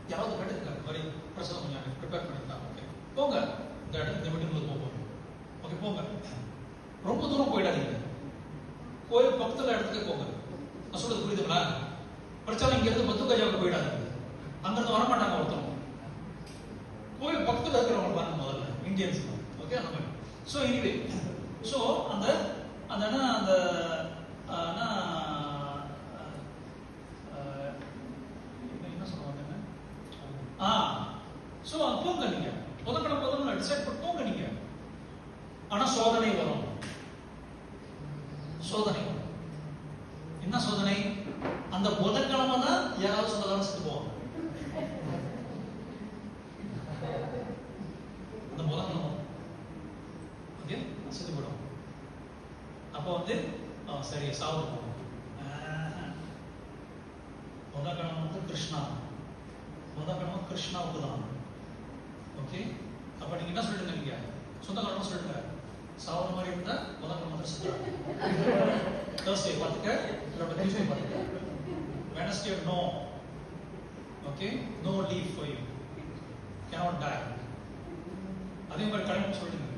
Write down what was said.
யாராவது கேட்டுருக்காங்க இந்த மாதிரி பிரசவம் கொஞ்சம் ப்ரிப்பேர் பண்ணிருக்காங்க. ஓகே போங்க, இந்த மீட்டிங்ல போங்க. ஓகே போங்க, ரொம்ப தூரம் போயிடாதீங்க, கோயில் பக்கத்துல இடத்துக்கு போங்க. நான் சொல்றது புரியுதுங்களா? பிரச்சனை இங்க இருந்து பத்துக்காஜாவுக்கு போயிடாதீங்க, அங்கிருந்து வரமாட்டாங்க ஒருத்தவங்க. கோயில் பக்கத்துல இருக்கிறவங்க பாருங்க முதல்ல, இந்தியன்ஸ். ஓகே அந்த மாதிரி. ஸோ எனிவே, ஸோ அந்த அந்த அந்த என்ன சொல்லுவாங்க, ஸோ அது போங்க நீங்க புதன்கிழமை டிசைட் பண்ணி போங்க நீங்க. ஆனா சோதனை வரும், சோதனை வரும். என்ன சோதனை? அந்த புதன்கிழமை தான் யாராவது சொந்தக்காரன் செத்து போவாங்க. அந்த புதன்கிழமை ஓகே செத்து போயிடும். அப்போ வந்து சரி சாவு போகும். புதன்கிழமை வந்து கிருஷ்ணா, புதன்கிழமை கிருஷ்ணாவுக்கு தான். ஓகே அப்ப நீங்க என்ன சொல்லிட்டு இருக்கீங்க? சொந்தக்காரமா சொல்லிட்டு சாவுற மாதிரி இருந்தா புதன்கிழமை தான் செத்துறாங்க. Thursday பார்த்துக்க, இல்ல Tuesday பார்த்துக்க. Wednesday no. Okay, no leave for you. Cannot die. அதே மாதிரி கடமை சொல்லிடுங்க.